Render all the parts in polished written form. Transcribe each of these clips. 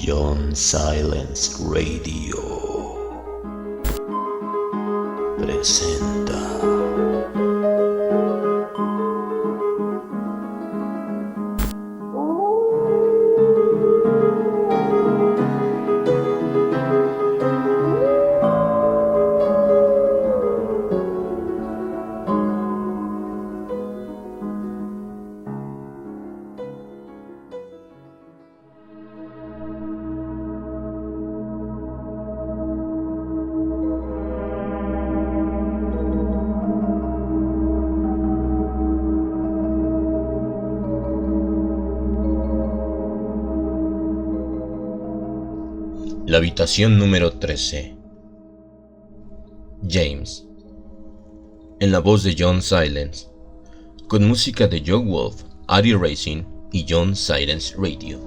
John Silence Radio presenta. La habitación número 13. James. En la voz de John Silence, con música de Joe Wolf, Ari Racing y John Silence Radio.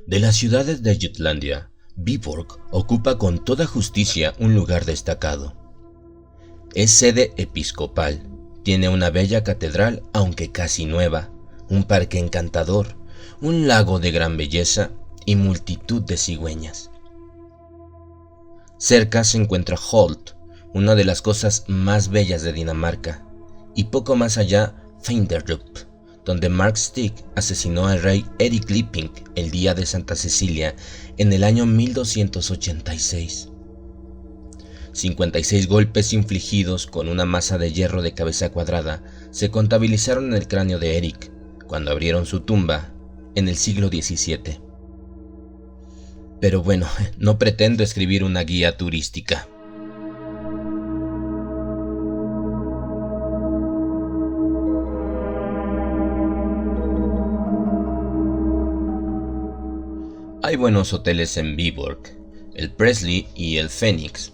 De las ciudades de Jutlandia, Viborg ocupa con toda justicia un lugar destacado. Es sede episcopal, tiene una bella catedral aunque casi nueva, un parque encantador, un lago de gran belleza y multitud de cigüeñas. Cerca se encuentra Holt, una de las cosas más bellas de Dinamarca, y poco más allá Finderup, donde Mark Stig asesinó al rey Erik Lipping el día de Santa Cecilia en el año 1286. 56 golpes infligidos con una masa de hierro de cabeza cuadrada se contabilizaron en el cráneo de Erik cuando abrieron su tumba en el siglo XVII. Pero bueno, no pretendo escribir una guía turística. Hay buenos hoteles en Viborg, el Presley y el Phoenix.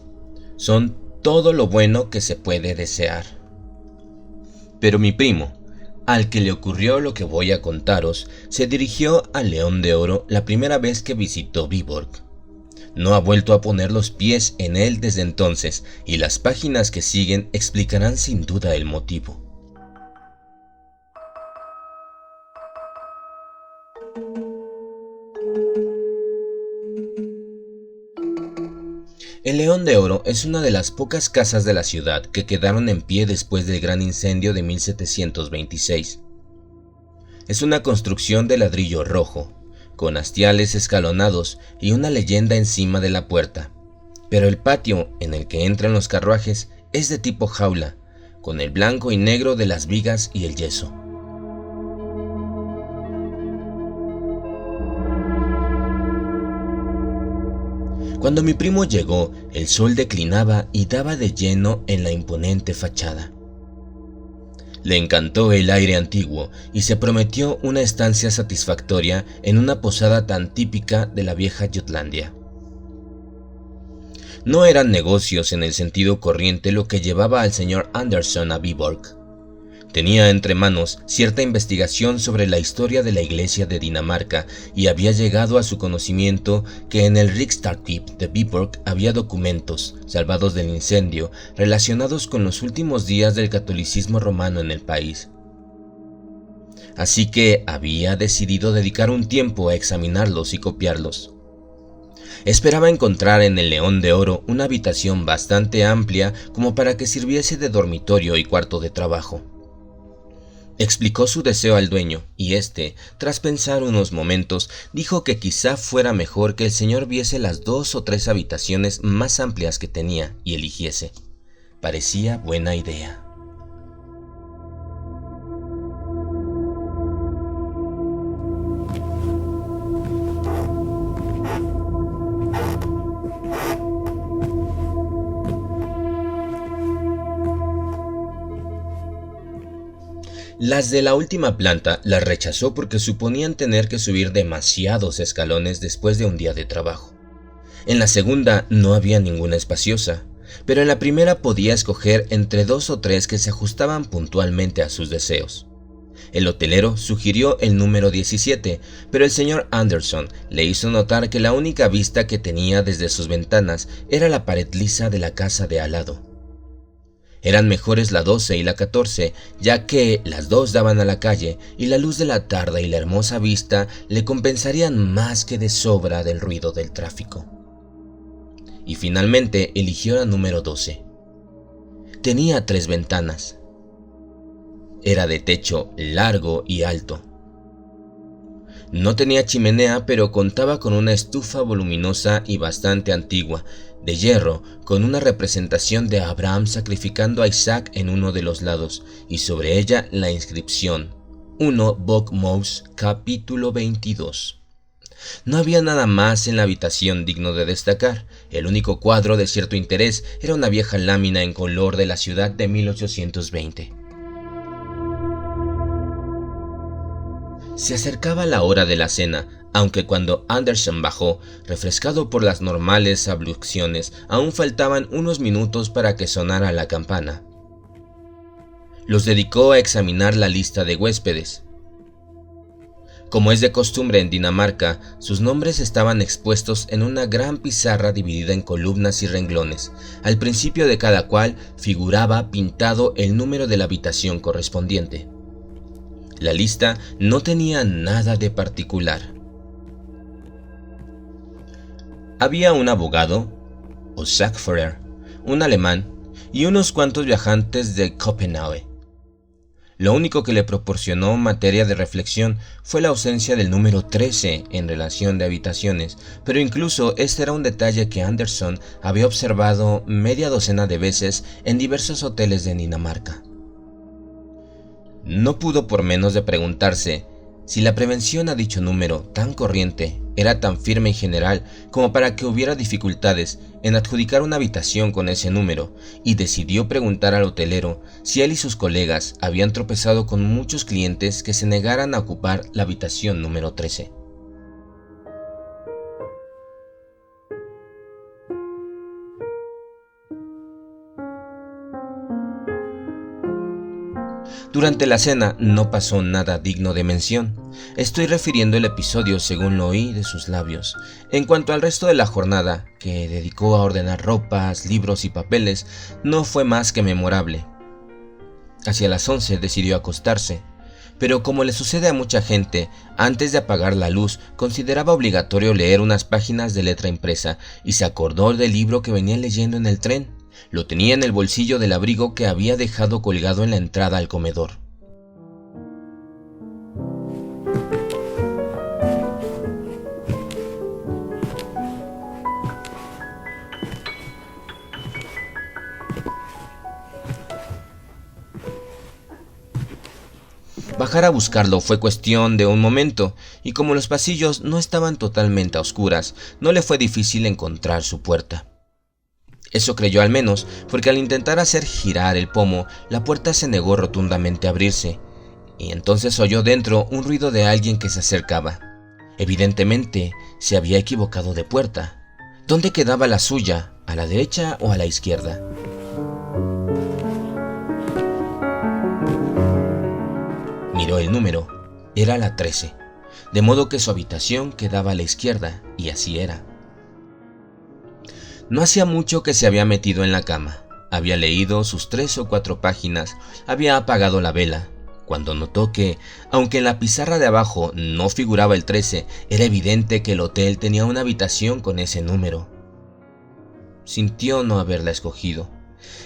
Son todo lo bueno que se puede desear. Pero mi primo, al que le ocurrió lo que voy a contaros, se dirigió al León de Oro la primera vez que visitó Viborg. No ha vuelto a poner los pies en él desde entonces, y las páginas que siguen explicarán sin duda el motivo. El León de Oro es una de las pocas casas de la ciudad que quedaron en pie después del gran incendio de 1726. Es una construcción de ladrillo rojo, con hastiales escalonados y una leyenda encima de la puerta, pero el patio en el que entran los carruajes es de tipo jaula, con el blanco y negro de las vigas y el yeso. Cuando mi primo llegó, el sol declinaba y daba de lleno en la imponente fachada. Le encantó el aire antiguo y se prometió una estancia satisfactoria en una posada tan típica de la vieja Jutlandia. No eran negocios en el sentido corriente lo que llevaba al señor Anderson a Viborg. Tenía entre manos cierta investigación sobre la historia de la Iglesia de Dinamarca y había llegado a su conocimiento que en el Riksarkiv de Viborg había documentos, salvados del incendio, relacionados con los últimos días del catolicismo romano en el país. Así que había decidido dedicar un tiempo a examinarlos y copiarlos. Esperaba encontrar en el León de Oro una habitación bastante amplia como para que sirviese de dormitorio y cuarto de trabajo. Explicó su deseo al dueño, y éste, tras pensar unos momentos, dijo que quizá fuera mejor que el señor viese las 2 o 3 habitaciones más amplias que tenía y eligiese. Parecía buena idea. Las de la última planta las rechazó porque suponían tener que subir demasiados escalones después de un día de trabajo. En la segunda no había ninguna espaciosa, pero en la primera podía escoger entre 2 o 3 que se ajustaban puntualmente a sus deseos. El hotelero sugirió el número 17, pero el señor Anderson le hizo notar que la única vista que tenía desde sus ventanas era la pared lisa de la casa de al lado. Eran mejores la 12 y la 14, ya que las dos daban a la calle y la luz de la tarde y la hermosa vista le compensarían más que de sobra del ruido del tráfico. Y finalmente eligió la número 12. Tenía 3 ventanas. Era de techo largo y alto. No tenía chimenea, pero contaba con una estufa voluminosa y bastante antigua, de hierro, con una representación de Abraham sacrificando a Isaac en uno de los lados, y sobre ella la inscripción 1 Bournemouth, capítulo 22. No había nada más en la habitación digno de destacar. El único cuadro de cierto interés era una vieja lámina en color de la ciudad de 1820. Se acercaba la hora de la cena, aunque cuando Anderson bajó, refrescado por las normales abluciones, aún faltaban unos minutos para que sonara la campana. Los dedicó a examinar la lista de huéspedes. Como es de costumbre en Dinamarca, sus nombres estaban expuestos en una gran pizarra dividida en columnas y renglones. Al principio de cada cual figuraba pintado el número de la habitación correspondiente. La lista no tenía nada de particular. Había un abogado, o Sackführer, un alemán y unos cuantos viajantes de Copenhague. Lo único que le proporcionó materia de reflexión fue la ausencia del número 13 en relación de habitaciones, pero incluso este era un detalle que Anderson había observado media docena de veces en diversos hoteles de Dinamarca. No pudo por menos de preguntarse si la prevención a dicho número tan corriente era tan firme y general como para que hubiera dificultades en adjudicar una habitación con ese número, y decidió preguntar al hotelero si él y sus colegas habían tropezado con muchos clientes que se negaran a ocupar la habitación número 13. Durante la cena no pasó nada digno de mención. Estoy refiriendo el episodio según lo oí de sus labios. En cuanto al resto de la jornada, que dedicó a ordenar ropas, libros y papeles, no fue más que memorable. Hacia las 11 decidió acostarse, pero como le sucede a mucha gente, antes de apagar la luz consideraba obligatorio leer unas páginas de letra impresa y se acordó del libro que venía leyendo en el tren. Lo tenía en el bolsillo del abrigo que había dejado colgado en la entrada al comedor. Bajar a buscarlo fue cuestión de un momento, y como los pasillos no estaban totalmente a oscuras, no le fue difícil encontrar su puerta. Eso creyó al menos, porque al intentar hacer girar el pomo, la puerta se negó rotundamente a abrirse, y entonces oyó dentro un ruido de alguien que se acercaba. Evidentemente, se había equivocado de puerta. ¿Dónde quedaba la suya? ¿A la derecha o a la izquierda? Miró el número. Era la 13, de modo que su habitación quedaba a la izquierda, y así era. No hacía mucho que se había metido en la cama. Había leído sus 3 o 4 páginas, había apagado la vela, cuando notó que, aunque en la pizarra de abajo no figuraba el 13, era evidente que el hotel tenía una habitación con ese número. Sintió no haberla escogido.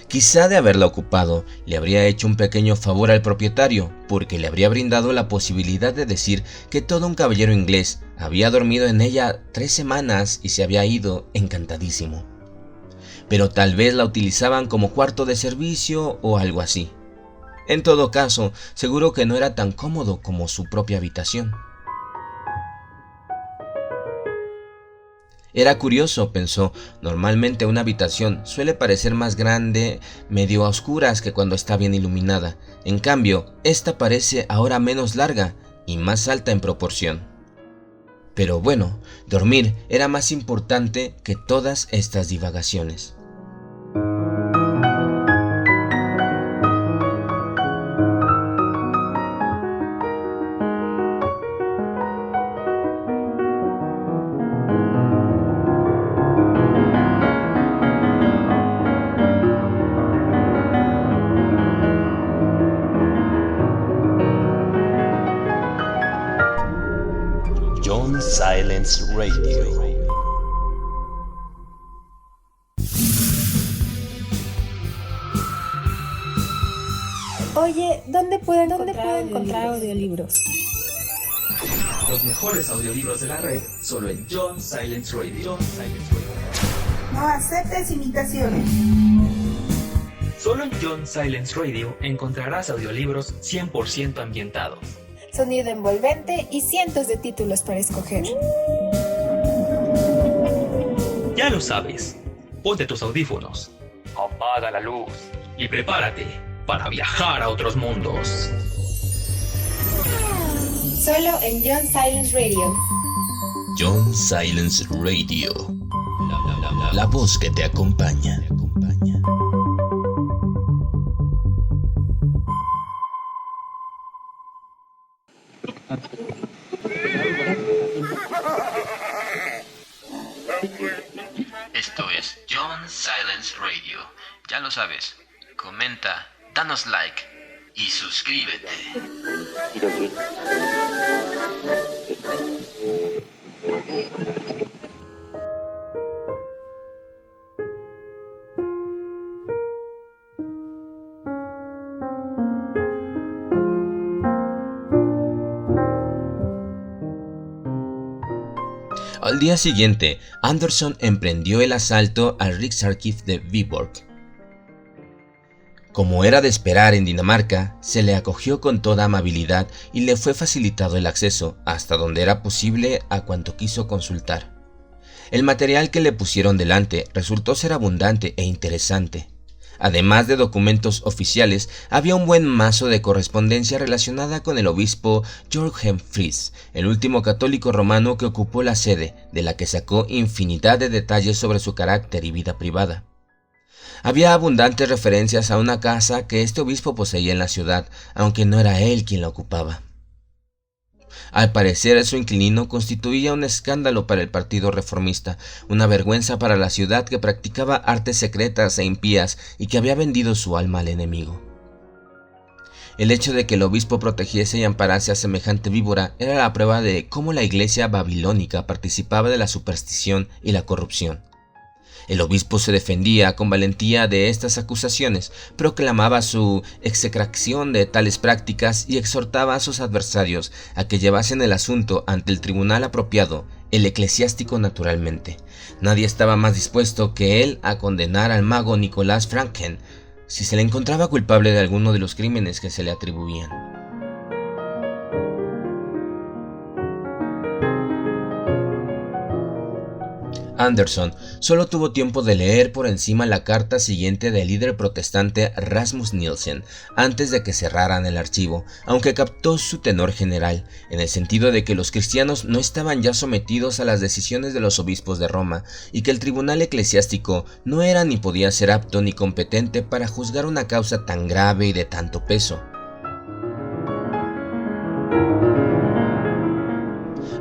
Quizá de haberla ocupado, le habría hecho un pequeño favor al propietario, porque le habría brindado la posibilidad de decir que todo un caballero inglés había dormido en ella 3 semanas y se había ido encantadísimo. Pero tal vez la utilizaban como cuarto de servicio o algo así. En todo caso, seguro que no era tan cómodo como su propia habitación. Era curioso, pensó, normalmente una habitación suele parecer más grande, medio a oscuras que cuando está bien iluminada. En cambio, esta parece ahora menos larga y más alta en proporción. Pero bueno, dormir era más importante que todas estas divagaciones. Silence Radio. Oye, ¿dónde puedo encontrar audiolibros? Los mejores audiolibros de la red, solo en John Silence Radio. No aceptes imitaciones. Solo en John Silence Radio encontrarás audiolibros 100% ambientados. Sonido envolvente y cientos de títulos para escoger. Ya lo sabes, ponte tus audífonos, apaga la luz y prepárate para viajar a otros mundos. Solo en John Silence Radio. John Silence Radio. La voz que te acompaña. Esto es John Silence Radio. Ya lo sabes. Comenta, danos like y suscríbete. Al día siguiente, Anderson emprendió el asalto al Riksarkiv de Viborg. Como era de esperar en Dinamarca, se le acogió con toda amabilidad y le fue facilitado el acceso, hasta donde era posible, a cuanto quiso consultar. El material que le pusieron delante resultó ser abundante e interesante. Además de documentos oficiales, había un buen mazo de correspondencia relacionada con el obispo Jørgen Fries, el último católico romano que ocupó la sede, de la que sacó infinidad de detalles sobre su carácter y vida privada. Había abundantes referencias a una casa que este obispo poseía en la ciudad, aunque no era él quien la ocupaba. Al parecer, su inquilino constituía un escándalo para el partido reformista, una vergüenza para la ciudad que practicaba artes secretas e impías y que había vendido su alma al enemigo. El hecho de que el obispo protegiese y amparase a semejante víbora era la prueba de cómo la iglesia babilónica participaba de la superstición y la corrupción. El obispo se defendía con valentía de estas acusaciones, proclamaba su execración de tales prácticas y exhortaba a sus adversarios a que llevasen el asunto ante el tribunal apropiado, el eclesiástico naturalmente. Nadie estaba más dispuesto que él a condenar al mago Nicolás Franken si se le encontraba culpable de alguno de los crímenes que se le atribuían. Anderson solo tuvo tiempo de leer por encima la carta siguiente del líder protestante Rasmus Nielsen antes de que cerraran el archivo, aunque captó su tenor general, en el sentido de que los cristianos no estaban ya sometidos a las decisiones de los obispos de Roma y que el tribunal eclesiástico no era ni podía ser apto ni competente para juzgar una causa tan grave y de tanto peso.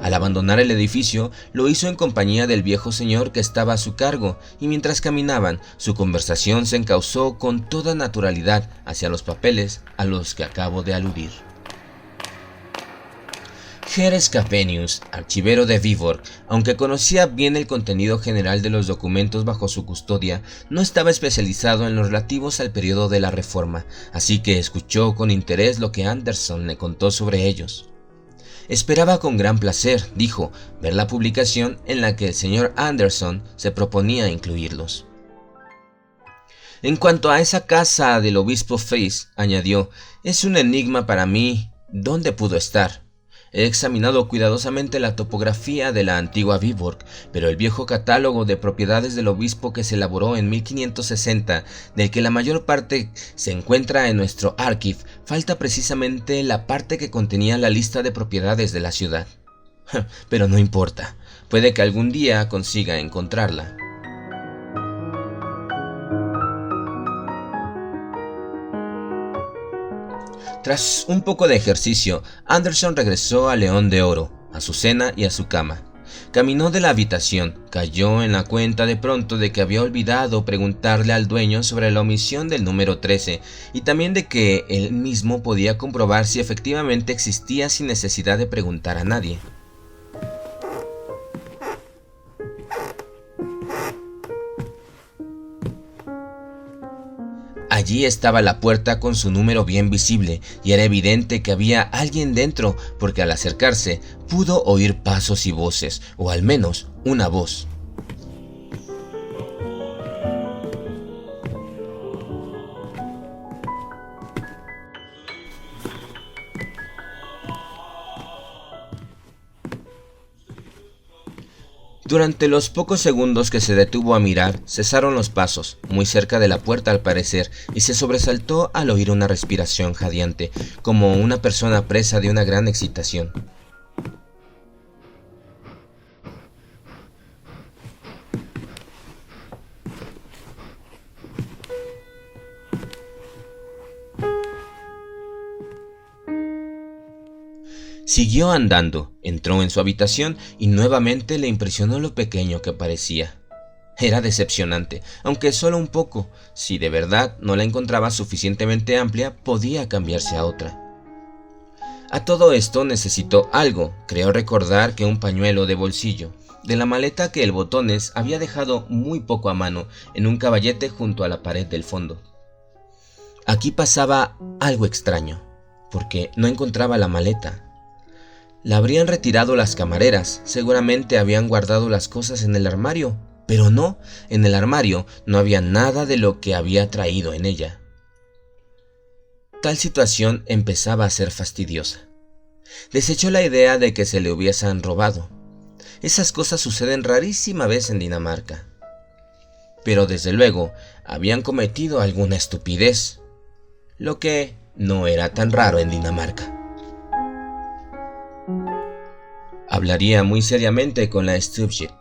Al abandonar el edificio, lo hizo en compañía del viejo señor que estaba a su cargo, y mientras caminaban, su conversación se encauzó con toda naturalidad hacia los papeles a los que acabo de aludir. Heres Capenius, archivero de Viborg, aunque conocía bien el contenido general de los documentos bajo su custodia, no estaba especializado en los relativos al periodo de la Reforma, así que escuchó con interés lo que Anderson le contó sobre ellos. Esperaba con gran placer, dijo, ver la publicación en la que el señor Anderson se proponía incluirlos. En cuanto a esa casa del obispo Fries, añadió, es un enigma para mí dónde pudo estar. He examinado cuidadosamente la topografía de la antigua Viborg, pero el viejo catálogo de propiedades del obispo que se elaboró en 1560, del que la mayor parte se encuentra en nuestro archivo, falta precisamente la parte que contenía la lista de propiedades de la ciudad. Pero no importa, puede que algún día consiga encontrarla. Tras un poco de ejercicio, Anderson regresó a León de Oro, a su cena y a su cama. Caminó de la habitación, cayó en la cuenta de pronto de que había olvidado preguntarle al dueño sobre la omisión del número 13 y también de que él mismo podía comprobar si efectivamente existía sin necesidad de preguntar a nadie. Allí estaba la puerta con su número bien visible y era evidente que había alguien dentro porque al acercarse pudo oír pasos y voces, o al menos una voz. Durante los pocos segundos que se detuvo a mirar, cesaron los pasos, muy cerca de la puerta al parecer, y se sobresaltó al oír una respiración jadeante, como una persona presa de una gran excitación. Siguió andando, entró en su habitación y nuevamente le impresionó lo pequeño que parecía. Era decepcionante, aunque solo un poco. Si de verdad no la encontraba suficientemente amplia, podía cambiarse a otra. A todo esto necesitó algo. Creó recordar que un pañuelo de bolsillo, de la maleta que el Botones había dejado muy poco a mano en un caballete junto a la pared del fondo. Aquí pasaba algo extraño, porque no encontraba la maleta. La habrían retirado las camareras, seguramente habían guardado las cosas en el armario, pero no, en el armario no había nada de lo que había traído en ella. Tal situación empezaba a ser fastidiosa. Desechó la idea de que se le hubiesen robado. Esas cosas suceden rarísima vez en Dinamarca. Pero desde luego habían cometido alguna estupidez, lo que no era tan raro en Dinamarca. Hablaría muy seriamente con la Stubjet.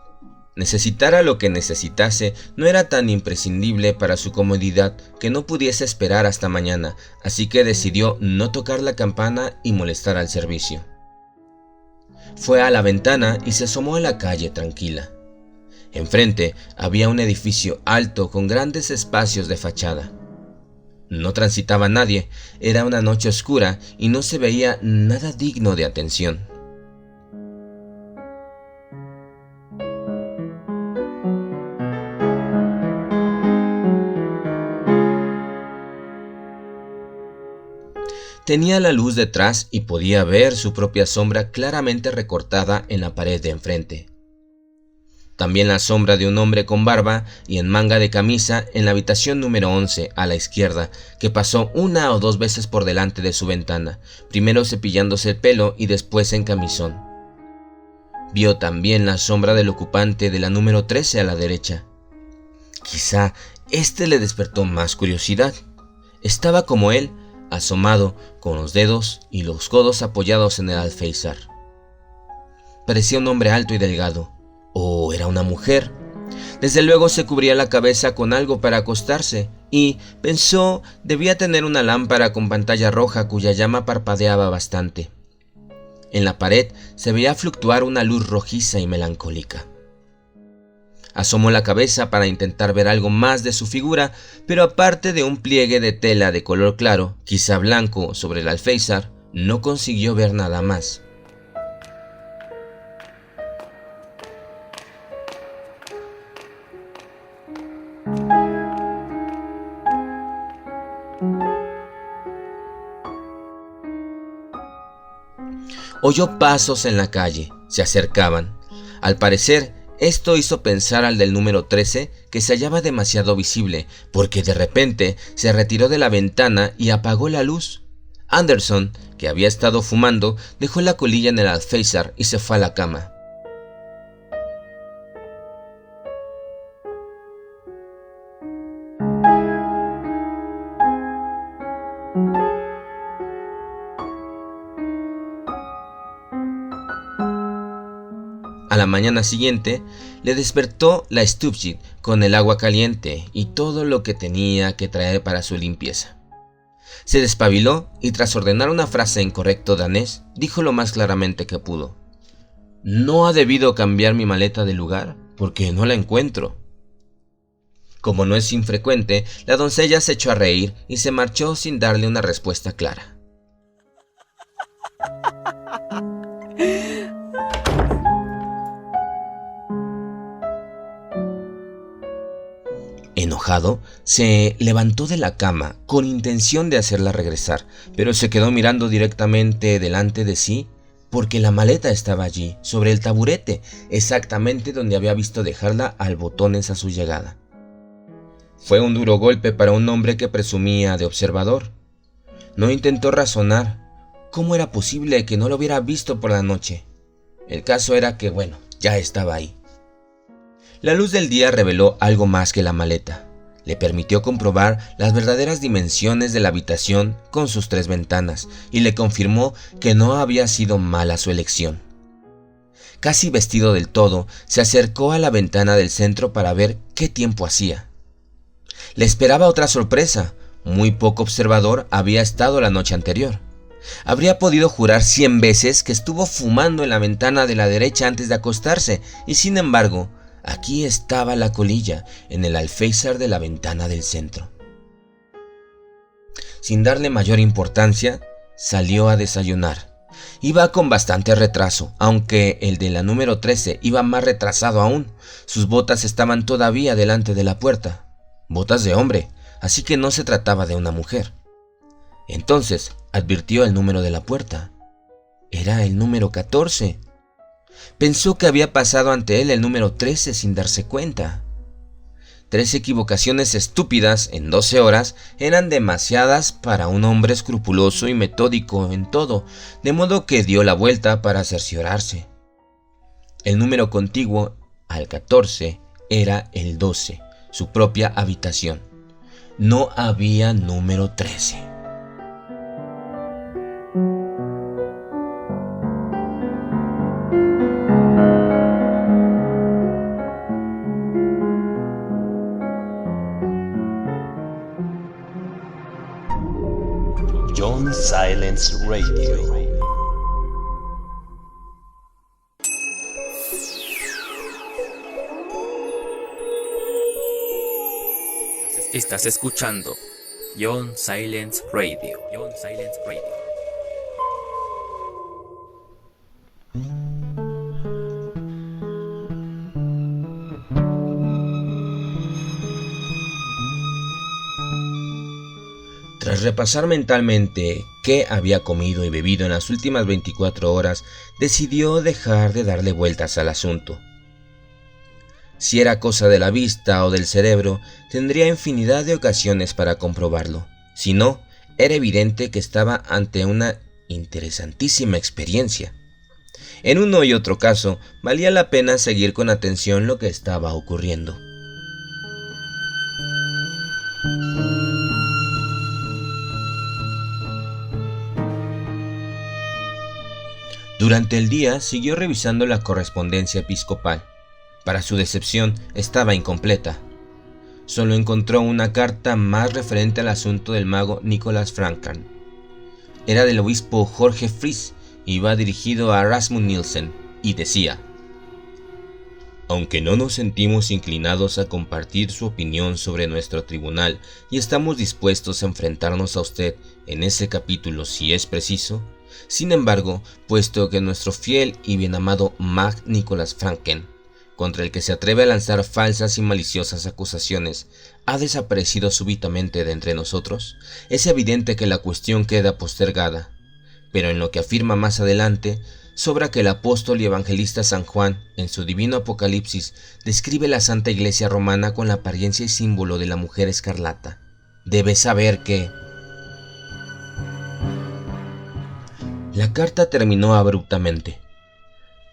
Necesitara lo que necesitase, no era tan imprescindible para su comodidad que no pudiese esperar hasta mañana, así que decidió no tocar la campana y molestar al servicio. Fue a la ventana y se asomó a la calle tranquila. Enfrente había un edificio alto con grandes espacios de fachada. No transitaba nadie, era una noche oscura y no se veía nada digno de atención. Tenía la luz detrás y podía ver su propia sombra claramente recortada en la pared de enfrente. También la sombra de un hombre con barba y en manga de camisa en la habitación número 11 a la izquierda, que pasó una o dos veces por delante de su ventana, primero cepillándose el pelo y después en camisón. Vio también la sombra del ocupante de la número 13 a la derecha. Quizá este le despertó más curiosidad. Estaba como él, asomado, con los dedos y los codos apoyados en el alféizar. Parecía un hombre alto y delgado. ¿O era una mujer? Desde luego se cubría la cabeza con algo para acostarse y, pensó, debía tener una lámpara con pantalla roja cuya llama parpadeaba bastante. En la pared se veía fluctuar una luz rojiza y melancólica. Asomó la cabeza para intentar ver algo más de su figura, pero aparte de un pliegue de tela de color claro, quizá blanco, sobre el alféizar, no consiguió ver nada más. Oyó pasos en la calle, se acercaban. Al parecer, esto hizo pensar al del número 13 que se hallaba demasiado visible, porque de repente se retiró de la ventana y apagó la luz. Anderson, que había estado fumando, dejó la colilla en el alféizar y se fue a la cama. A la mañana siguiente, le despertó la Stubjet con el agua caliente y todo lo que tenía que traer para su limpieza. Se despabiló y tras ordenar una frase en correcto danés, dijo lo más claramente que pudo. «¿No ha debido cambiar mi maleta de lugar? Porque no la encuentro». Como no es infrecuente, la doncella se echó a reír y se marchó sin darle una respuesta clara. Enojado, se levantó de la cama con intención de hacerla regresar, pero se quedó mirando directamente delante de sí porque la maleta estaba allí, sobre el taburete, exactamente donde había visto dejarla al botones a su llegada. Fue un duro golpe para un hombre que presumía de observador. No intentó razonar. ¿Cómo era posible que no lo hubiera visto por la noche? El caso era que, ya estaba ahí. La luz del día reveló algo más que la maleta. Le permitió comprobar las verdaderas dimensiones de la habitación con sus 3 ventanas y le confirmó que no había sido mala su elección. Casi vestido del todo, se acercó a la ventana del centro para ver qué tiempo hacía. Le esperaba otra sorpresa. Muy poco observador había estado la noche anterior. Habría podido jurar 100 veces que estuvo fumando en la ventana de la derecha antes de acostarse, y sin embargo, aquí estaba la colilla, en el alféizar de la ventana del centro. Sin darle mayor importancia, salió a desayunar. Iba con bastante retraso, aunque el de la número 13 iba más retrasado aún. Sus botas estaban todavía delante de la puerta. Botas de hombre, así que no se trataba de una mujer. Entonces advirtió el número de la puerta. Era el número 14. Pensó que había pasado ante él el número 13 sin darse cuenta. 3 equivocaciones estúpidas en 12 horas eran demasiadas para un hombre escrupuloso y metódico en todo, de modo que dio la vuelta para cerciorarse. El número contiguo al 14 era el 12, su propia habitación. No había número 13. John Silence Radio. Estás escuchando John Silence Radio. John Silence Radio. Tras repasar mentalmente qué había comido y bebido en las últimas 24 horas, decidió dejar de darle vueltas al asunto. Si era cosa de la vista o del cerebro, tendría infinidad de ocasiones para comprobarlo. Si no, era evidente que estaba ante una interesantísima experiencia. En uno y otro caso, valía la pena seguir con atención lo que estaba ocurriendo. Durante el día siguió revisando la correspondencia episcopal. Para su decepción, estaba incompleta. Solo encontró una carta más referente al asunto del mago Nicholas Franken. Era del obispo Jorge Fries y iba dirigido a Rasmus Nielsen, y decía: aunque no nos sentimos inclinados a compartir su opinión sobre nuestro tribunal y estamos dispuestos a enfrentarnos a usted en ese capítulo si es preciso, sin embargo, puesto que nuestro fiel y bien amado mag Nicholas Franken, contra el que se atreve a lanzar falsas y maliciosas acusaciones, ha desaparecido súbitamente de entre nosotros, es evidente que la cuestión queda postergada. Pero en lo que afirma más adelante, sobra que el apóstol y evangelista San Juan, en su divino Apocalipsis, describe la Santa Iglesia Romana con la apariencia y símbolo de la mujer escarlata. Debes saber que... La carta terminó abruptamente.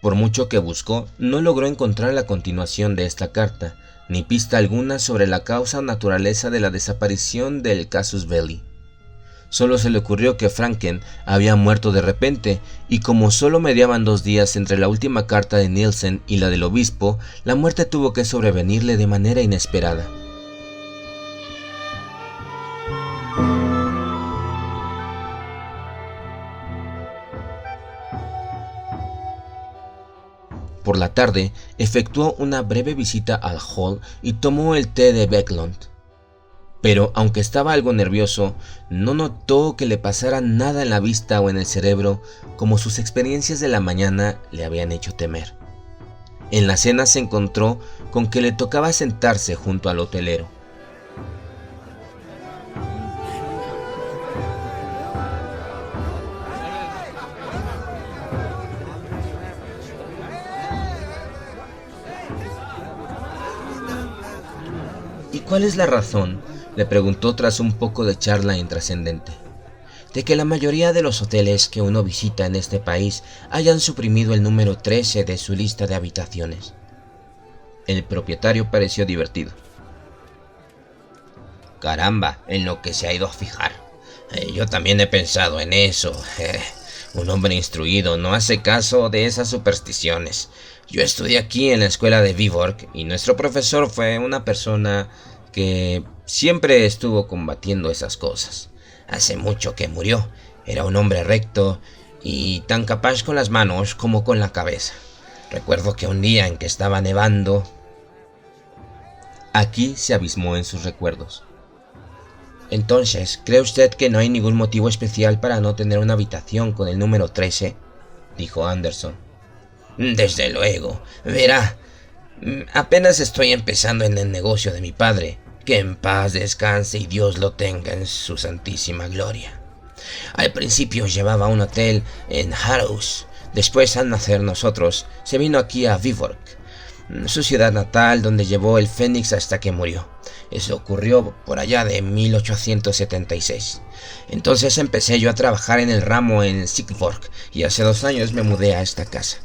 Por mucho que buscó, no logró encontrar la continuación de esta carta, ni pista alguna sobre la causa o naturaleza de la desaparición del casus belli. Solo se le ocurrió que Franken había muerto de repente, y como solo mediaban 2 días entre la última carta de Nielsen y la del obispo, la muerte tuvo que sobrevenirle de manera inesperada. Por la tarde, efectuó una breve visita al hall y tomó el té de Becklund. Pero, aunque estaba algo nervioso, no notó que le pasara nada en la vista o en el cerebro, como sus experiencias de la mañana le habían hecho temer. En la cena se encontró con que le tocaba sentarse junto al hotelero, ¿Y cuál es la razón?, le preguntó tras un poco de charla intrascendente. De que la mayoría de los hoteles que uno visita en este país hayan suprimido el número 13 de su lista de habitaciones. El propietario pareció divertido. Caramba, en lo que se ha ido a fijar. Yo también he pensado en eso. Un hombre instruido no hace caso de esas supersticiones. Yo estudié aquí en la escuela de Viborg y nuestro profesor fue una persona que siempre estuvo combatiendo esas cosas. Hace mucho que murió. Era un hombre recto y tan capaz con las manos como con la cabeza. Recuerdo que un día en que estaba nevando... Aquí se abismó en sus recuerdos. Entonces, ¿cree usted que no hay ningún motivo especial para no tener una habitación con el número 13? Dijo Anderson. Desde luego. Verá, apenas estoy empezando en el negocio de mi padre. Que en paz descanse y Dios lo tenga en su santísima gloria. Al principio llevaba un hotel en Harrows. Después, al nacer nosotros, se vino aquí a Viborg, su ciudad natal, donde llevó el Fénix hasta que murió. Eso ocurrió por allá de 1876. Entonces empecé yo a trabajar en el ramo en Sigborg y hace 2 años me mudé a esta casa.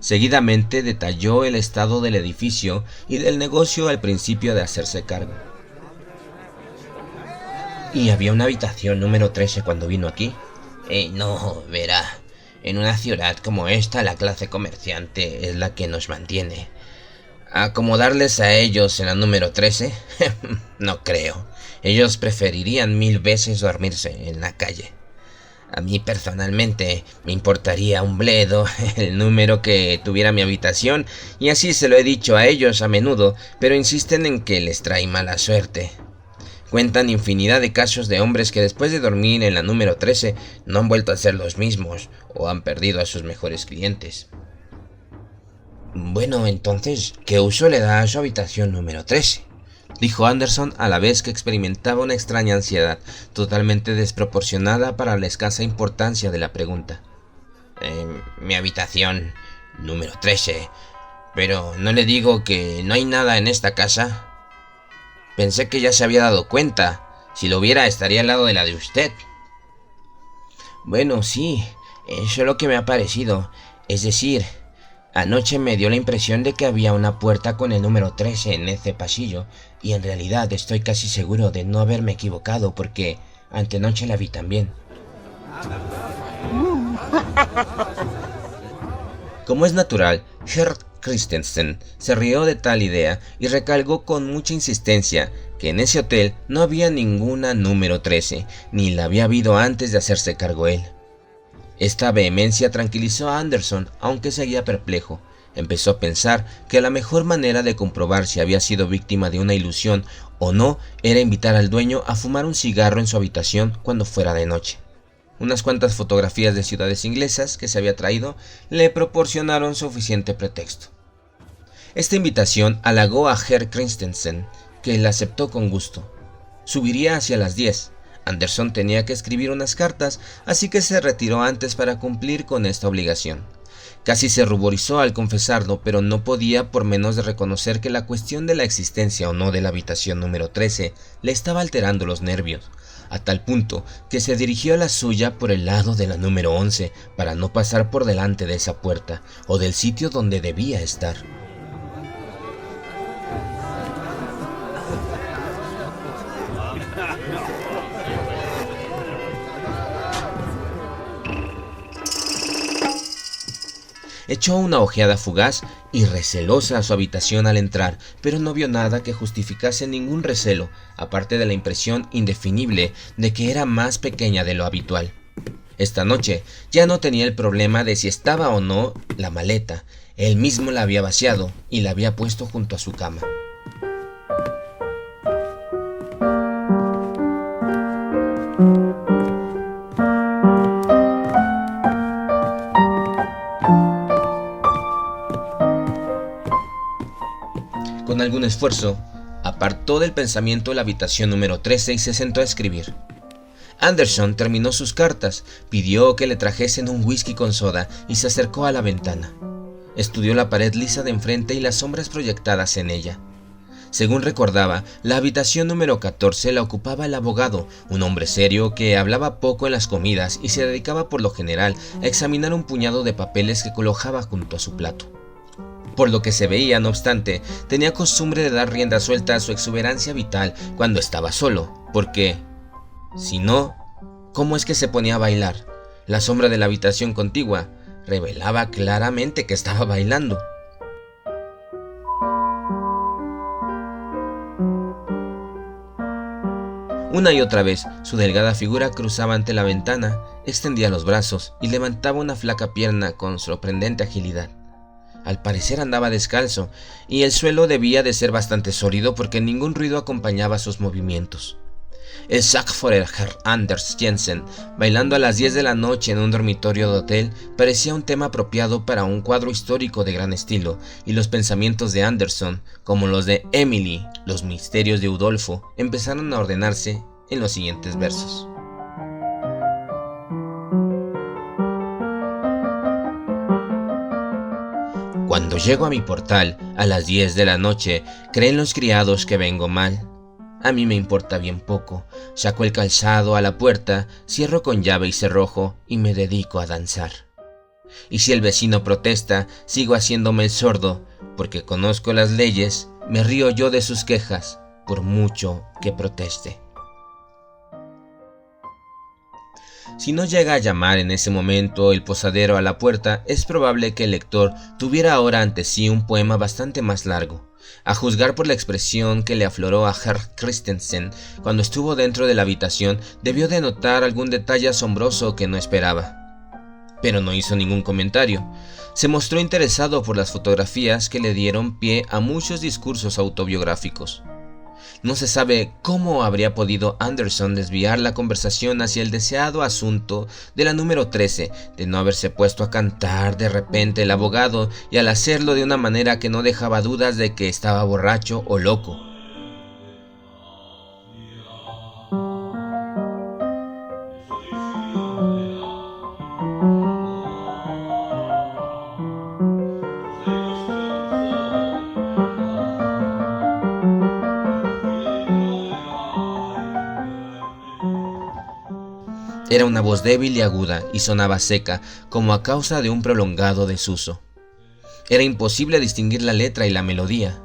Seguidamente detalló el estado del edificio y del negocio al principio de hacerse cargo. ¿Y había una habitación número 13 cuando vino aquí? No, verá. En una ciudad como esta, la clase comerciante es la que nos mantiene. ¿Acomodarles a ellos en la número 13? No creo. Ellos preferirían 1000 veces dormirse en la calle. A mí personalmente me importaría un bledo el número que tuviera mi habitación, y así se lo he dicho a ellos a menudo, pero insisten en que les trae mala suerte. Cuentan infinidad de casos de hombres que después de dormir en la número 13 no han vuelto a ser los mismos o han perdido a sus mejores clientes. Bueno, entonces, ¿qué uso le da a su habitación número 13? Dijo Anderson a la vez que experimentaba una extraña ansiedad, totalmente desproporcionada para la escasa importancia de la pregunta. Mi habitación número 13. Pero ¿no le digo que no hay nada en esta casa? Pensé que ya se había dado cuenta. Si lo hubiera, estaría al lado de la de usted. Bueno, sí, eso es lo que me ha parecido. Es decir, anoche me dio la impresión de que había una puerta con el número 13 en ese pasillo, y en realidad estoy casi seguro de no haberme equivocado porque antenoche la vi también. Como es natural, Herr Christensen se rió de tal idea y recalcó con mucha insistencia que en ese hotel no había ninguna número 13, ni la había habido antes de hacerse cargo él. Esta vehemencia tranquilizó a Anderson, aunque seguía perplejo. Empezó a pensar que la mejor manera de comprobar si había sido víctima de una ilusión o no era invitar al dueño a fumar un cigarro en su habitación cuando fuera de noche. Unas cuantas fotografías de ciudades inglesas que se había traído le proporcionaron suficiente pretexto. Esta invitación halagó a Herr Christensen, que la aceptó con gusto. Subiría hacia las 10. Anderson tenía que escribir unas cartas, así que se retiró antes para cumplir con esta obligación. Casi se ruborizó al confesarlo, pero no podía por menos de reconocer que la cuestión de la existencia o no de la habitación número 13 le estaba alterando los nervios, a tal punto que se dirigió a la suya por el lado de la número 11 para no pasar por delante de esa puerta o del sitio donde debía estar. Echó una ojeada fugaz y recelosa a su habitación al entrar, pero no vio nada que justificase ningún recelo, aparte de la impresión indefinible de que era más pequeña de lo habitual. Esta noche ya no tenía el problema de si estaba o no la maleta. Él mismo la había vaciado y la había puesto junto a su cama. Con algún esfuerzo, apartó del pensamiento la habitación número 13 y se sentó a escribir. Anderson terminó sus cartas, pidió que le trajesen un whisky con soda y se acercó a la ventana. Estudió la pared lisa de enfrente y las sombras proyectadas en ella. Según recordaba, la habitación número 14 la ocupaba el abogado, un hombre serio que hablaba poco en las comidas y se dedicaba por lo general a examinar un puñado de papeles que colocaba junto a su plato. Por lo que se veía, no obstante, tenía costumbre de dar rienda suelta a su exuberancia vital cuando estaba solo, porque, si no, ¿cómo es que se ponía a bailar? La sombra de la habitación contigua revelaba claramente que estaba bailando. Una y otra vez, su delgada figura cruzaba ante la ventana, extendía los brazos y levantaba una flaca pierna con sorprendente agilidad. Al parecer andaba descalzo, y el suelo debía de ser bastante sólido porque ningún ruido acompañaba sus movimientos. El Sackfeuer Herr Anders Jensen, bailando a las 10 de la noche en un dormitorio de hotel, parecía un tema apropiado para un cuadro histórico de gran estilo, y los pensamientos de Anderson, como los de Emily, los misterios de Udolfo, empezaron a ordenarse en los siguientes versos. Cuando llego a mi portal a las 10 de la noche, creen los criados que vengo mal. A mí me importa bien poco. Saco el calzado a la puerta, cierro con llave y cerrojo y me dedico a danzar. Y si el vecino protesta, sigo haciéndome el sordo, porque conozco las leyes, me río yo de sus quejas, por mucho que proteste. Si no llega a llamar en ese momento el posadero a la puerta, es probable que el lector tuviera ahora ante sí un poema bastante más largo. A juzgar por la expresión que le afloró a Herr Christensen cuando estuvo dentro de la habitación, debió de notar algún detalle asombroso que no esperaba. Pero no hizo ningún comentario. Se mostró interesado por las fotografías que le dieron pie a muchos discursos autobiográficos. No se sabe cómo habría podido Anderson desviar la conversación hacia el deseado asunto de la número 13, de no haberse puesto a cantar de repente el abogado, y al hacerlo de una manera que no dejaba dudas de que estaba borracho o loco. Era una voz débil y aguda, y sonaba seca, como a causa de un prolongado desuso. Era imposible distinguir la letra y la melodía.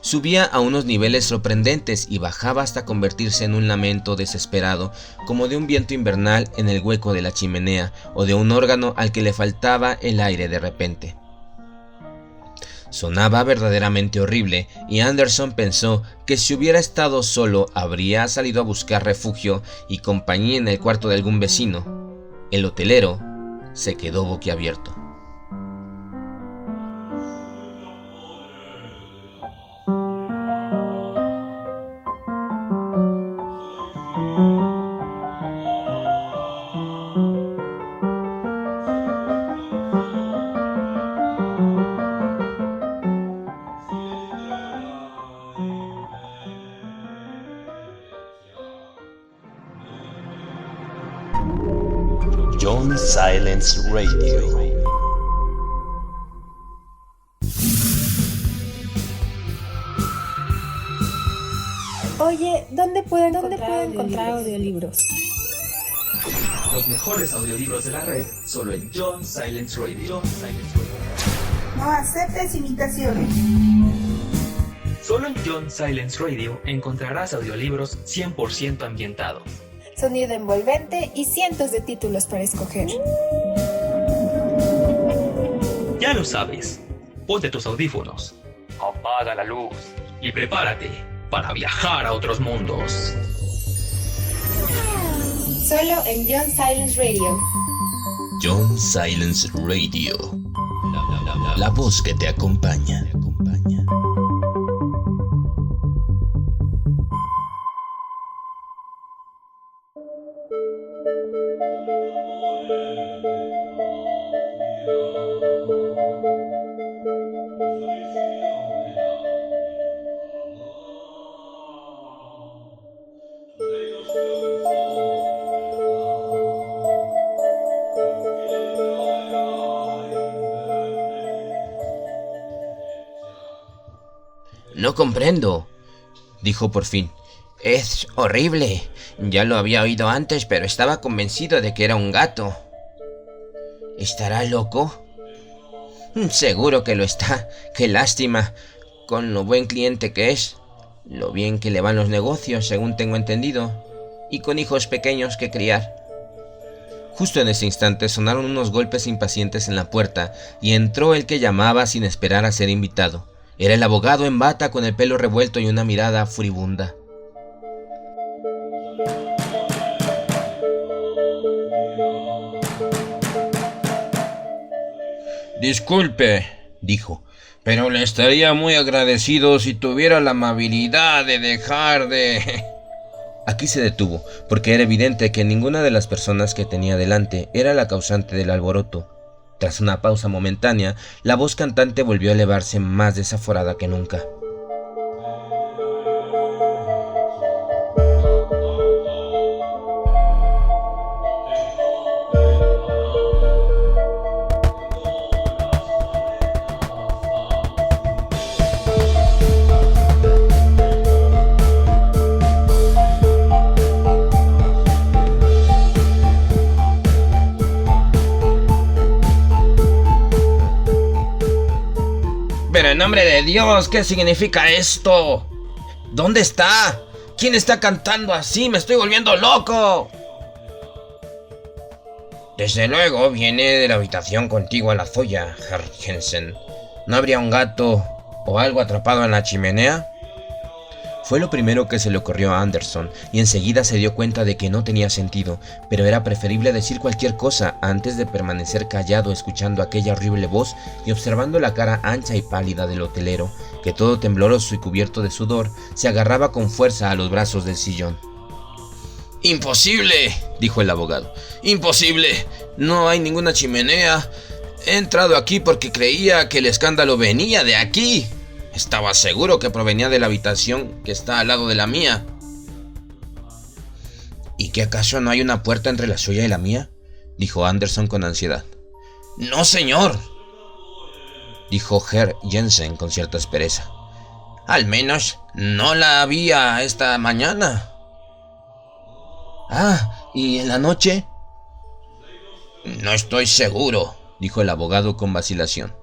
Subía a unos niveles sorprendentes y bajaba hasta convertirse en un lamento desesperado, como de un viento invernal en el hueco de la chimenea, o de un órgano al que le faltaba el aire de repente. Sonaba verdaderamente horrible, y Anderson pensó que si hubiera estado solo habría salido a buscar refugio y compañía en el cuarto de algún vecino. El hotelero se quedó boquiabierto. John Silence Radio. Oye, ¿dónde puedo encontrar audiolibros? Los mejores audiolibros de la red solo en John Silence Radio. No aceptes imitaciones. Solo en John Silence Radio encontrarás audiolibros 100% ambientados. Sonido envolvente y cientos de títulos para escoger. Ya lo sabes, ponte tus audífonos, apaga la luz y prepárate para viajar a otros mundos. Solo en John Silence Radio. John Silence Radio. La voz que te acompaña. No comprendo, dijo por fin. Es horrible. Ya lo había oído antes, pero estaba convencido de que era un gato. ¿Estará loco? Seguro que lo está. Qué lástima. Con lo buen cliente que es. Lo bien que le van los negocios, según tengo entendido. Y con hijos pequeños que criar. Justo en ese instante sonaron unos golpes impacientes en la puerta y entró el que llamaba sin esperar a ser invitado. Era el abogado en bata con el pelo revuelto y una mirada furibunda. Disculpe, dijo, pero le estaría muy agradecido si tuviera la amabilidad de dejar de... Aquí se detuvo, porque era evidente que ninguna de las personas que tenía delante era la causante del alboroto. Tras una pausa momentánea, la voz cantante volvió a elevarse más desaforada que nunca. Pero en nombre de Dios, ¿qué significa esto? ¿Dónde está? ¿Quién está cantando así? ¡Me estoy volviendo loco! Desde luego viene de la habitación contigua a la Zoya, Herr Jensen. ¿No habría un gato o algo atrapado en la chimenea? Fue lo primero que se le ocurrió a Anderson, y enseguida se dio cuenta de que no tenía sentido, pero era preferible decir cualquier cosa antes de permanecer callado escuchando aquella horrible voz y observando la cara ancha y pálida del hotelero, que todo tembloroso y cubierto de sudor, se agarraba con fuerza a los brazos del sillón. ¡Imposible!, dijo el abogado. ¡Imposible! No hay ninguna chimenea. He entrado aquí porque creía que el escándalo venía de aquí. Estaba seguro que provenía de la habitación que está al lado de la mía. ¿Y qué acaso no hay una puerta entre la suya y la mía?, dijo Anderson con ansiedad. ¡No, señor!, dijo Herr Jensen con cierta aspereza. Al menos no la había esta mañana. Ah, ¿y en la noche? No estoy seguro, dijo el abogado con vacilación.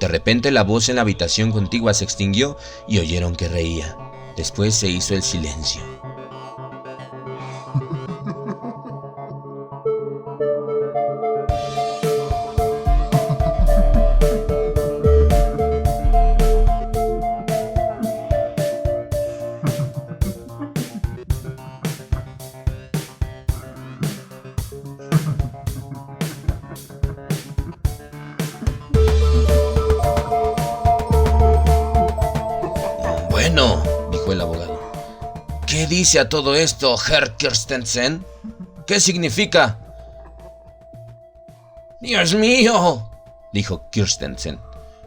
De repente la voz en la habitación contigua se extinguió y oyeron que reía. Después se hizo el silencio. Bueno, dijo el abogado. ¿Qué dice a todo esto, Herr Christensen? ¿Qué significa? ¡Dios mío!, dijo Christensen.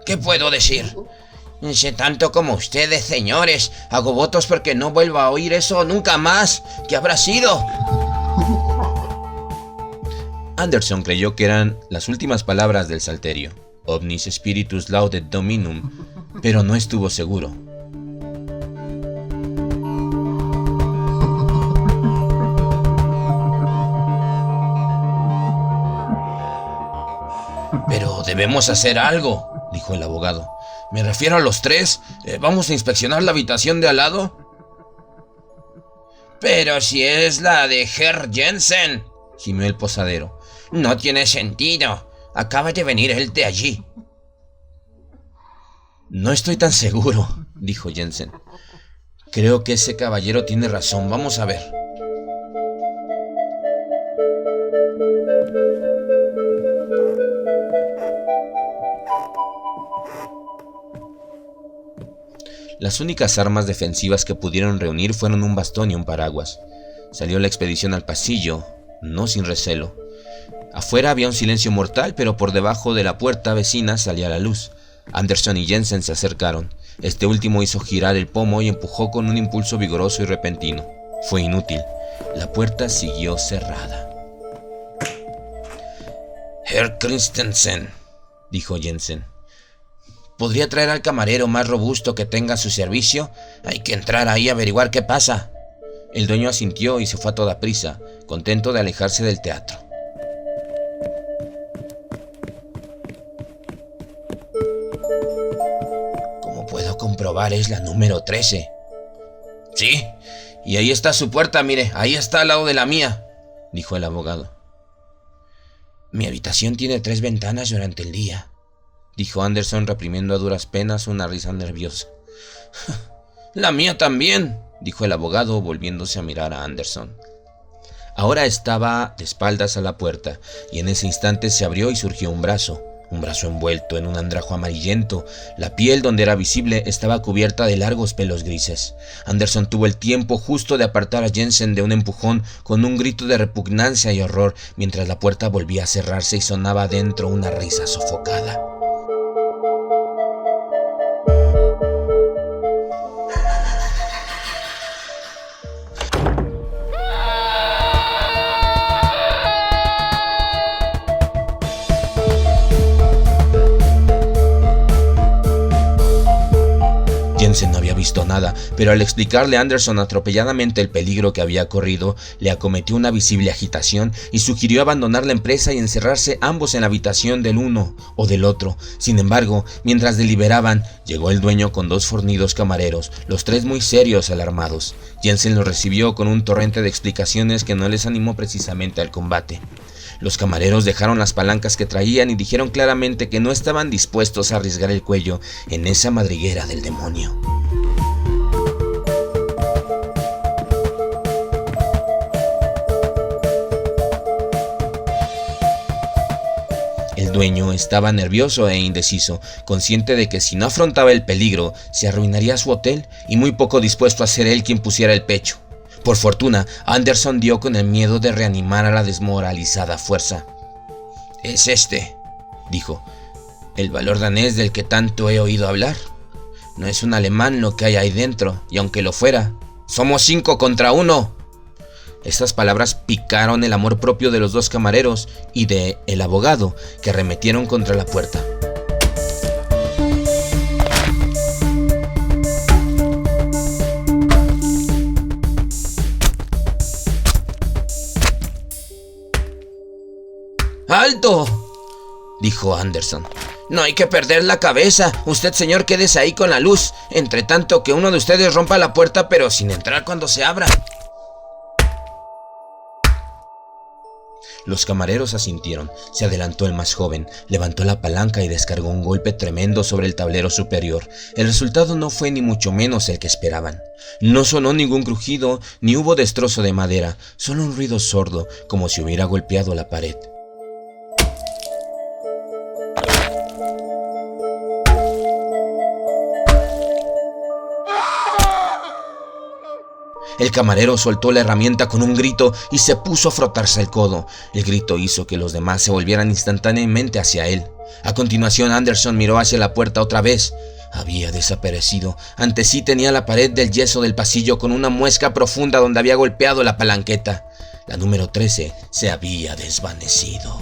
¿Qué puedo decir? Sé tanto como ustedes, señores. Hago votos porque no vuelva a oír eso nunca más. ¿Qué habrá sido? Anderson creyó que eran las últimas palabras del Salterio, Omnis Spiritus Laudet Dominum, pero no estuvo seguro. Pero debemos hacer algo, dijo el abogado. Me refiero a los tres. ¿Vamos a inspeccionar la habitación de al lado? Pero si es la de Herr Jensen, gimió el posadero. No tiene sentido. Acaba de venir él de allí. No estoy tan seguro, dijo Jensen. Creo que ese caballero tiene razón. Vamos a ver. Las únicas armas defensivas que pudieron reunir fueron un bastón y un paraguas. Salió la expedición al pasillo, no sin recelo. Afuera había un silencio mortal, pero por debajo de la puerta vecina salía la luz. Anderson y Jensen se acercaron. Este último hizo girar el pomo y empujó con un impulso vigoroso y repentino. Fue inútil. La puerta siguió cerrada. Herr Christensen, dijo Jensen. ¿Podría traer al camarero más robusto que tenga a su servicio? Hay que entrar ahí a averiguar qué pasa. El dueño asintió y se fue a toda prisa, contento de alejarse del teatro. Como puedo comprobar, es la número 13. Sí, y ahí está su puerta, mire, ahí está al lado de la mía, dijo el abogado. Mi habitación tiene 3 ventanas durante el día, dijo Anderson, reprimiendo a duras penas una risa nerviosa. La mía también, dijo el abogado, volviéndose a mirar a Anderson. Ahora estaba de espaldas a la puerta, y en ese instante se abrió y surgió un brazo envuelto en un andrajo amarillento. La piel, donde era visible, estaba cubierta de largos pelos grises. Anderson tuvo el tiempo justo de apartar a Jensen de un empujón con un grito de repugnancia y horror, mientras la puerta volvía a cerrarse y sonaba adentro una risa sofocada. Jensen no había visto nada, pero al explicarle a Anderson atropelladamente el peligro que había corrido, le acometió una visible agitación y sugirió abandonar la empresa y encerrarse ambos en la habitación del uno o del otro. Sin embargo, mientras deliberaban, llegó el dueño con 2 fornidos camareros, los 3 muy serios, alarmados. Jensen los recibió con un torrente de explicaciones que no les animó precisamente al combate. Los camareros dejaron las palancas que traían y dijeron claramente que no estaban dispuestos a arriesgar el cuello en esa madriguera del demonio. El dueño estaba nervioso e indeciso, consciente de que si no afrontaba el peligro, se arruinaría su hotel y muy poco dispuesto a ser él quien pusiera el pecho. Por fortuna, Anderson dio con el miedo de reanimar a la desmoralizada fuerza. «Es este», dijo, «el valor danés del que tanto he oído hablar. No es un alemán lo que hay ahí dentro, y aunque lo fuera, somos 5 contra 1. Estas palabras picaron el amor propio de los 2 camareros y de el abogado, que arremetieron contra la puerta. ¡Alto!, dijo Anderson. «No hay que perder la cabeza. Usted, señor, quédese ahí con la luz, entre tanto que uno de ustedes rompa la puerta, pero sin entrar cuando se abra». Los camareros asintieron. Se adelantó el más joven, levantó la palanca y descargó un golpe tremendo sobre el tablero superior. El resultado no fue ni mucho menos el que esperaban. No sonó ningún crujido, ni hubo destrozo de madera, solo un ruido sordo, como si hubiera golpeado la pared. El camarero soltó la herramienta con un grito y se puso a frotarse el codo. El grito hizo que los demás se volvieran instantáneamente hacia él. A continuación, Anderson miró hacia la puerta otra vez. Había desaparecido. Ante sí tenía la pared del yeso del pasillo con una muesca profunda donde había golpeado la palanqueta. La número 13 se había desvanecido.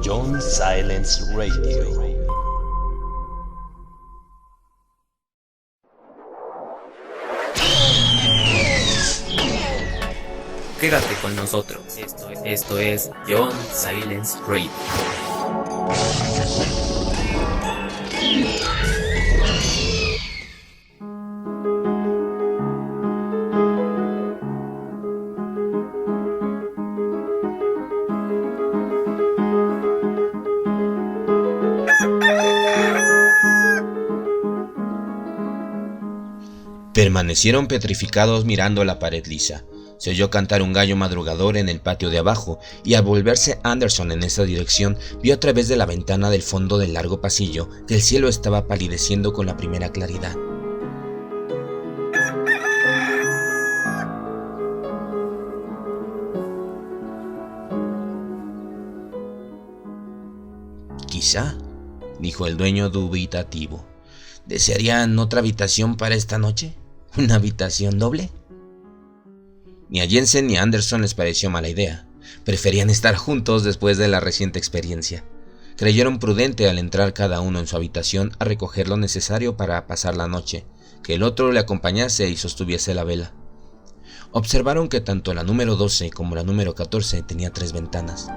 John Silence Radio. Quédate con nosotros. Esto es John Silence Radio. Permanecieron petrificados mirando la pared lisa. Se oyó cantar un gallo madrugador en el patio de abajo, y al volverse Anderson en esa dirección, vio a través de la ventana del fondo del largo pasillo que el cielo estaba palideciendo con la primera claridad. Quizá, dijo el dueño dubitativo. ¿Desearían otra habitación para esta noche? ¿Una habitación doble? Ni a Jensen ni a Anderson les pareció mala idea. Preferían estar juntos después de la reciente experiencia. Creyeron prudente al entrar cada uno en su habitación a recoger lo necesario para pasar la noche, que el otro le acompañase y sostuviese la vela. Observaron que tanto la número 12 como la número 14 tenía 3 ventanas.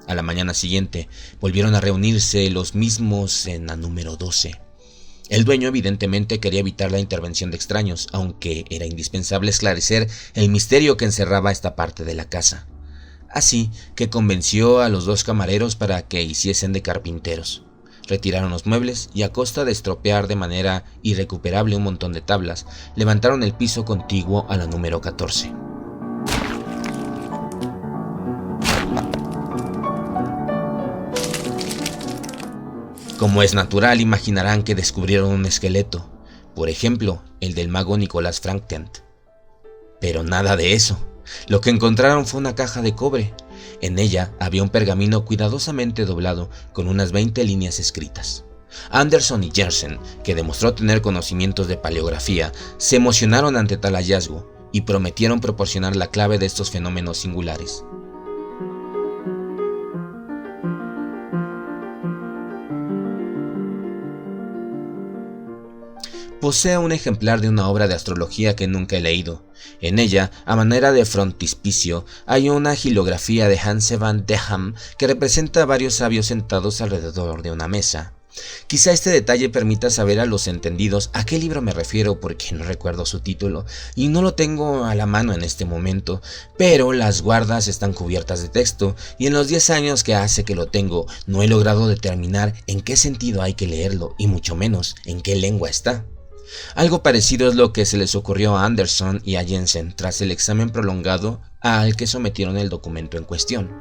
A la mañana siguiente volvieron a reunirse los mismos en la número 12. El dueño evidentemente quería evitar la intervención de extraños, aunque era indispensable esclarecer el misterio que encerraba esta parte de la casa. Así que convenció a los 2 camareros para que hiciesen de carpinteros. Retiraron los muebles y, a costa de estropear de manera irrecuperable un montón de tablas, levantaron el piso contiguo a la número 14. Como es natural, imaginarán que descubrieron un esqueleto, por ejemplo, el del mago Nicolás Franktent. Pero nada de eso. Lo que encontraron fue una caja de cobre. En ella había un pergamino cuidadosamente doblado con unas 20 líneas escritas. Anderson y Jensen, que demostró tener conocimientos de paleografía, se emocionaron ante tal hallazgo y prometieron proporcionar la clave de estos fenómenos singulares. Posee un ejemplar de una obra de astrología que nunca he leído. En ella, a manera de frontispicio, hay una gilografía de Hans van Deham que representa a varios sabios sentados alrededor de una mesa. Quizá este detalle permita saber a los entendidos a qué libro me refiero, porque no recuerdo su título y no lo tengo a la mano en este momento, pero las guardas están cubiertas de texto y en los 10 años que hace que lo tengo no he logrado determinar en qué sentido hay que leerlo y mucho menos en qué lengua está. Algo parecido es lo que se les ocurrió a Anderson y a Jensen tras el examen prolongado al que sometieron el documento en cuestión.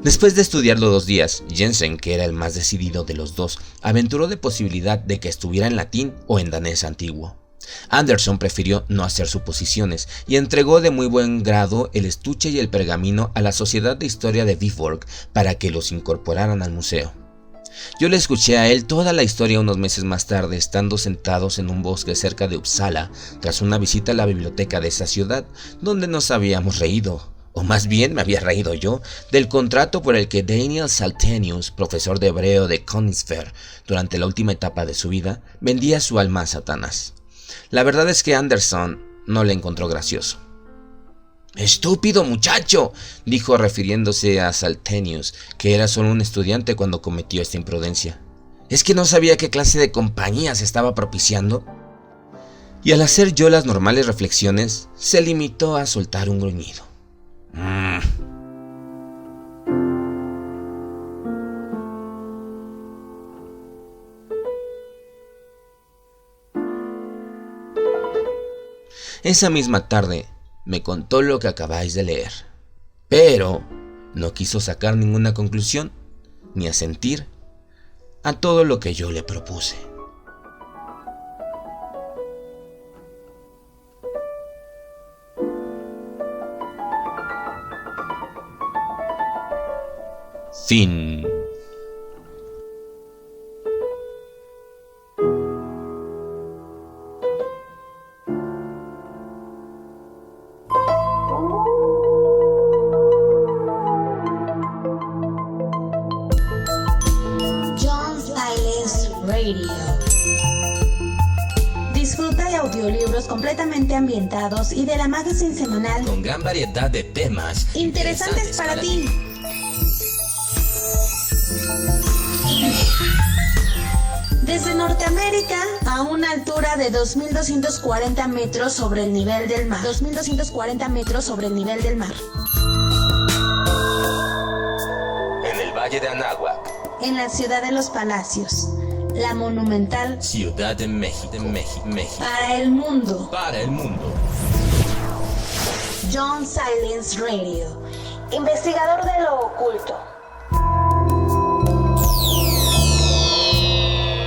Después de estudiarlo 2 días, Jensen, que era el más decidido de los dos, aventuró de posibilidad de que estuviera en latín o en danés antiguo. Anderson prefirió no hacer suposiciones y entregó de muy buen grado el estuche y el pergamino a la Sociedad de Historia de Viborg para que los incorporaran al museo. Yo le escuché a él toda la historia unos meses más tarde, estando sentados en un bosque cerca de Uppsala, tras una visita a la biblioteca de esa ciudad, donde nos habíamos reído, o más bien me había reído yo, del contrato por el que Daniel Saltenius, profesor de hebreo de Königsberg, durante la última etapa de su vida, vendía su alma a Satanás. La verdad es que Anderson no le encontró gracioso. «¡Estúpido muchacho!», dijo refiriéndose a Saltenius, que era solo un estudiante cuando cometió esta imprudencia. ¿Es que no sabía qué clase de compañía se estaba propiciando? Y al hacer yo las normales reflexiones, se limitó a soltar un gruñido. Esa misma tarde me contó lo que acabáis de leer, pero no quiso sacar ninguna conclusión ni asentir a todo lo que yo le propuse. Fin. Disfruta de audiolibros completamente ambientados y de la magazine semanal Con gran variedad de temas interesantes para ti. Desde Norteamérica a una altura de 2.240 metros sobre el nivel del mar. 2.240 metros sobre el nivel del mar. En el Valle de Anáhuac. En la ciudad de los Palacios. La monumental Ciudad de México. para el mundo. Para el mundo. John Silence Radio. investigador de lo oculto.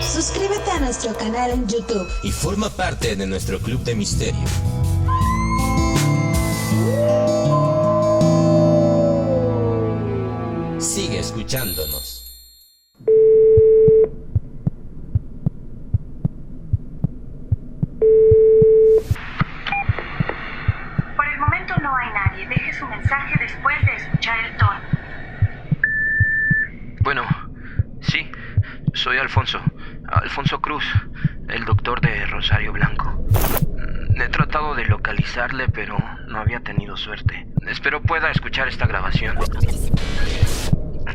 Suscríbete a nuestro canal en YouTube y forma parte de nuestro club de misterio. Sigue escuchándonos. Por el momento no hay nadie. Deje su mensaje después de escuchar el tono. Bueno, sí, soy Alfonso Cruz, el doctor de Rosario Blanco. He tratado de localizarle, pero no había tenido suerte. Espero pueda escuchar esta grabación.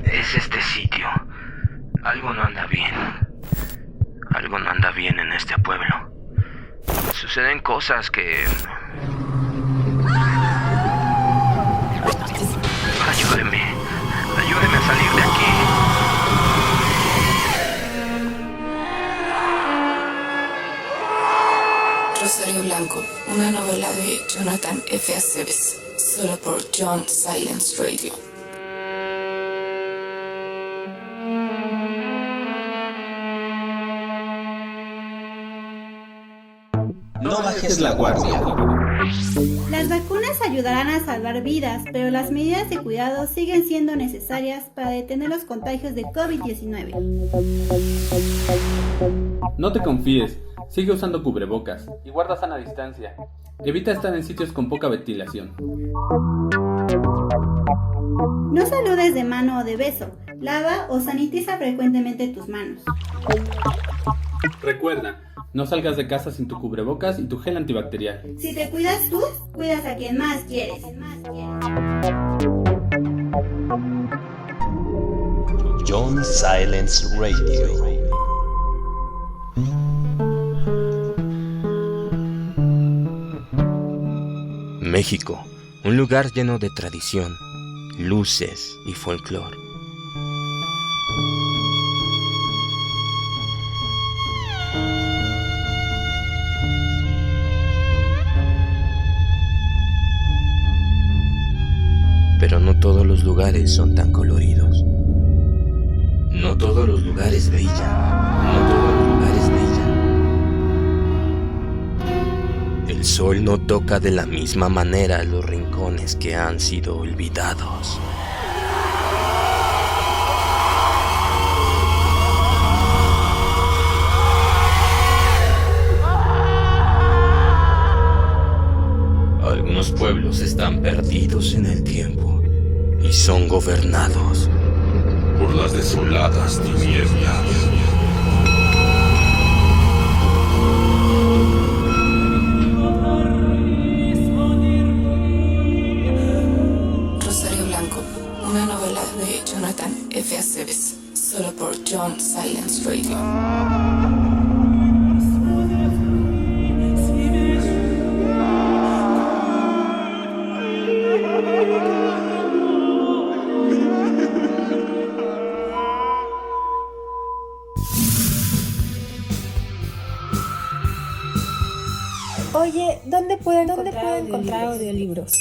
Es este sitio. Algo no anda bien. Algo no anda bien en este pueblo. Suceden cosas que... Ayúdeme a salir de aquí. Rosario Blanco, una novela de Jonathan F. Aceves, solo por John Silence Radio. No bajes la guardia. Las vacunas ayudarán a salvar vidas, pero las medidas de cuidado siguen siendo necesarias para detener los contagios de COVID-19. No te confíes, sigue usando cubrebocas y guarda sana distancia. Evita estar en sitios con poca ventilación. No saludes de mano o de beso. Lava o sanitiza frecuentemente tus manos. Recuerda, no salgas de casa sin tu cubrebocas y tu gel antibacterial. Si te cuidas tú, cuidas a quien más quieres. John Silence Radio. México, un lugar lleno de tradición, luces y folclore. Pero no todos los lugares son tan coloridos. No todos los lugares brillan. No todos los lugares brillan. El sol no toca de la misma manera los rincones que han sido olvidados. Algunos pueblos están perdidos en el tiempo y son gobernados por las desoladas tinieblas. Rosario Blanco, una novela de Jonathan F. Aceves, solo por John Silence Radio. Oye, ¿dónde puedo encontrar audiolibros?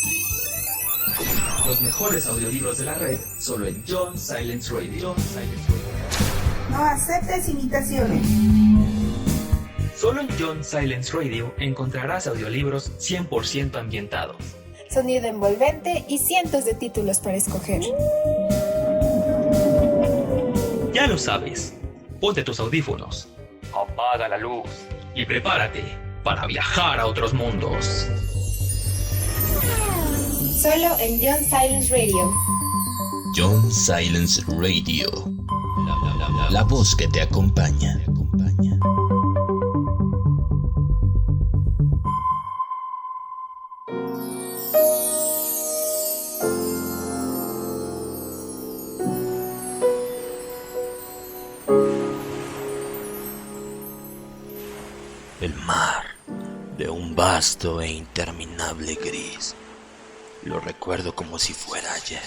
Los mejores audiolibros de la red, solo en John Silence Radio. No aceptes imitaciones. Solo en John Silence Radio encontrarás audiolibros 100% ambientados. Sonido envolvente y cientos de títulos para escoger. Ya lo sabes, ponte tus audífonos, apaga la luz y prepárate para viajar a otros mundos. Solo en John Silence Radio. John Silence Radio. La voz que te acompaña. El mar, de un vasto e interminable gris. Lo recuerdo como si fuera ayer.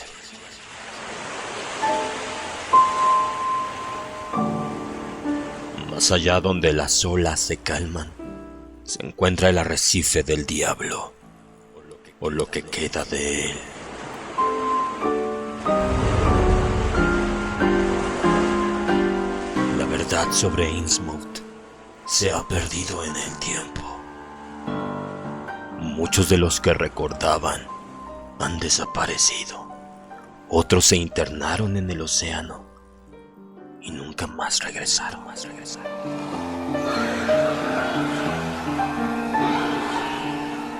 Más allá donde las olas se calman, se encuentra el arrecife del diablo, o lo que queda de él. verdad sobre Innsmouth se ha perdido en el tiempo. Muchos de los que recordaban han desaparecido. Otros se internaron en el océano y nunca más regresaron.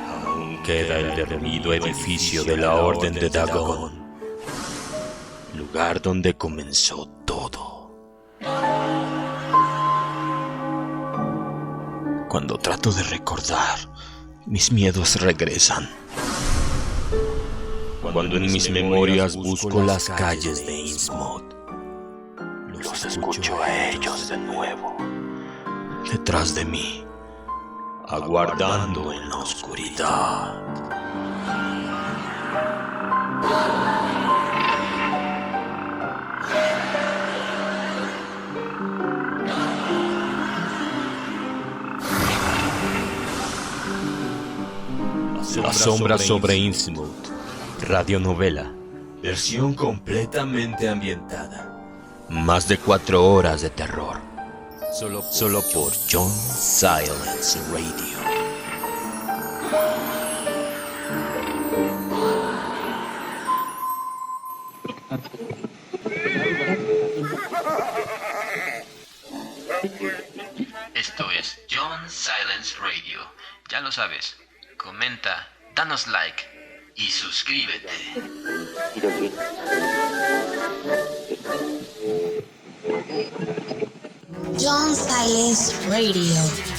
Aún queda el derruido edificio de la Orden de Dagon, lugar donde comenzó todo. Cuando trato de recordar, mis miedos regresan. Cuando en mis memorias busco las calles de Innsmouth, los escucho a ellos de nuevo, detrás de mí, aguardando en la oscuridad. La sombra sobre Innsmouth, radionovela, versión completamente ambientada. Más de 4 horas de terror, solo por John Silence Radio. Esto es John Silence Radio. Ya lo sabes. Comenta, danos like y suscríbete. John Silence Radio.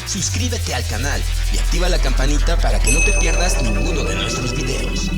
Suscríbete al canal y activa la campanita para que no te pierdas ninguno de nuestros videos.